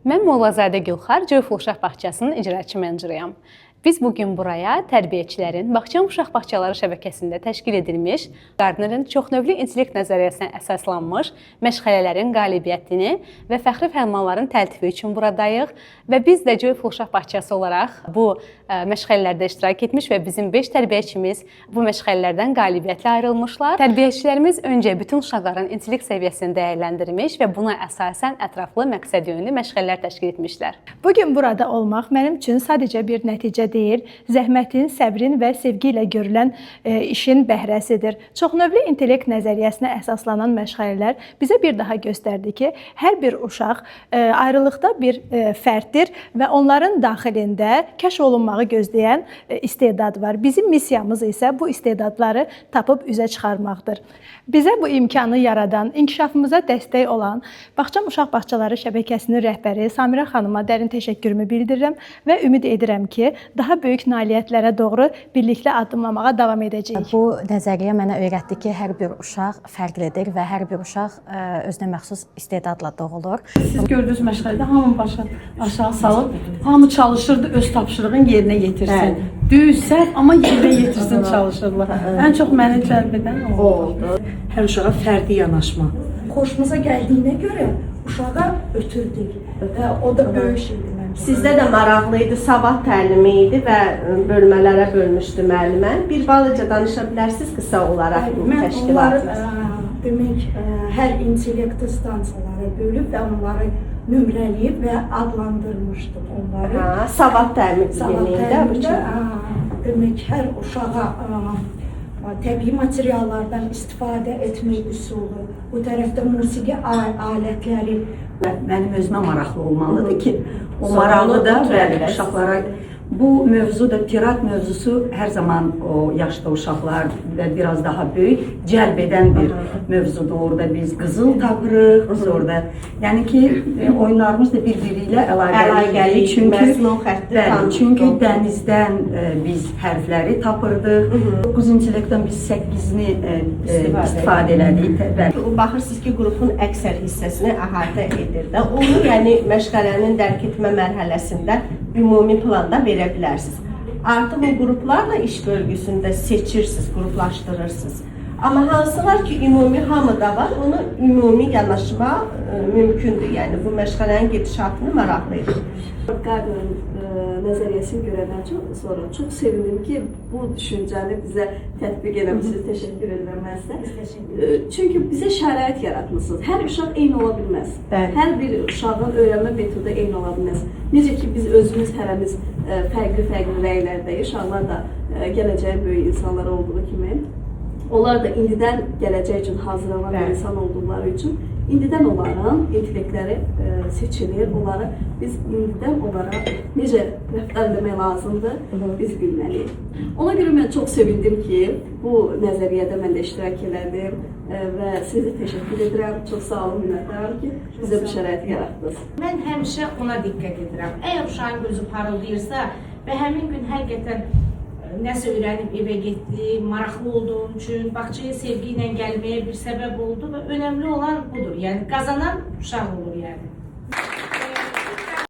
Mən Mollazadə Gülxar, Joyful Uşaq Bağçasının icraçı mentoruyam. Biz bugün buraya tərbiyəçilərin Bağçam Uşaq Bağçaları şəbəkəsində təşkil edilmiş Gardnerin çoxnövlü intellekt nəzəriyyəsinə əsaslanmış məşğələlərin qalibiyyətini və fəxri fərmanların təltifi üçün buradayıq və biz də Joyful Uşaq Bağçası olaraq bu məşğələlərdə iştirak etmiş və bizim 5 tərbiyəçimiz bu məşğələlərdən qalibiyyətlə ayrılmışlar. Tərbiyəçilərimiz öncə bütün uşaqların intellekt səviyyəsini dəyərləndirmiş və buna əsasən ətraflı məqsədyönlü məşğələlər təşkil etmişlər. Bugün burada olmaq mənim üçün sadəcə bir nəticə deyil, zəhmətin, səbrin və sevgi ilə görülən işin bəhrəsidir. Çoxnövlü intellekt nəzəriyyəsinə əsaslanan məşğələlər bizə bir daha göstərdi ki, hər bir uşaq ayrılıqda bir fərddir və onların daxilində kəşf olunmağı gözləyən istedad var. Bizim missiyamız isə bu istedadları tapıb üzə çıxarmaqdır. Bizə bu imkanı yaradan, inkişafımıza dəstək olan Bağçam Uşaq Bağçaları şəbəkəsinin rəhbəri Samirə xanıma dərin təşəkkürümü bildirirəm və ümid edirəm ki, daha böyük nailiyyətlərə doğru birlikdə addımlamağa davam edəcəyik. Bu nəzəriyyə mənə öyrətdi ki, hər bir uşaq fərqlidir və hər bir uşaq özünə məxsus istedadla doğulur. Siz gördüyünüz məşğələdə hamı başını aşağı salıb, hamı çalışırdı öz tapşırığını yerinə yetirsin. Düz, səhv, amma yerinə yetirsin çalışırlar. Ən çox məni cəlb edən o oldu. Hər uşağa fərdi yanaşma. Xoşumuza gəldiyinə görə uşağa ötürdük. O da böyük şeydir. Sizdə də maraqlı idi, savad təlimi idi və bölmələrə bölmüşdü müəllimən. Bir balaca danışa bilərsiniz qısa olaraq bu təşkilatınız? Demək, hər intellekt stansiyaları bölüb və onları nömrələyib və adlandırmışdım onları. Savad təlimi demək, hər uşağa təbii materiallardan istifadə etmək üsulu, bu tərəfdə musiqi alətləri. Mənim özümə maraqlı olmalıdır ki, o maraqlı da bəli uşaqlara. Bu mövzu da, tirad mövzusu hər zaman o yaşda uşaqlar və biraz daha böyük cəlb edən bir mövzudur. Orada biz qızıl tapırıq, biz orada, yəni ki, oyunlarımız da bir-biri ilə əlaqəli. Çünki dənizdən biz hərfləri tapırdıq. 9 intellektdən biz 8-ni istifadə elədik. Baxırsınız ki, qrupun əksər hissəsini əhatə edir də. Onu, yəni məşğələnin dərk etmə mərhələsində ümumi planda verə bilərsiniz. Artıq o qruplarla iş bölgüsündə seçirsiniz, qruplaşdırırsınız. Amma hansılar ki, ümumi hamıda var, onu ümumi yanaşma mümkündür. Yəni, bu məşğələnin gedişatını maraqlı edir. Gardnerin nəzəriyyəsini görəndən sonra çox sevindim ki, bu düşüncəni bizə tətbiq eləmişsiniz. Təşəkkür edirəm mən sizə. Çünki bizə şərait yaratmışsınız. Hər uşaq eyni ola bilməz. Hər bir uşağın öyrənmə metodu eyni ola bilməz. Necə ki, biz özümüz hərəmiz fərqli rəylərdəyik, uşaqlar da gələcəyin böyük insanları olduğu kimi. Onlar da indidən gələcək üçün hazırlanan insan olduqları üçün indidən onların intellektləri seçilir, onları biz indidən onlara necə rəftar etmək lazımdır, biz bilməliyik. Ona görə mən çox sevindim ki, bu nəzəriyyədə mən də iştirak elədim və sizə təşəkkür edirəm. Çox sağ olun, minnətdaram ki, bizə bu şəraiti yaratdınız. Mən həmişə ona diqqət edirəm. Əgər uşağın gözü parıldayırsa və həmin gün həqiqətən nəsə öyrənib evə getdi, maraqlı olduğum üçün, bağçaya sevgi ilə gəlməyə bir səbəb oldu və önəmli olan budur. Yəni qazanan uşaq olur.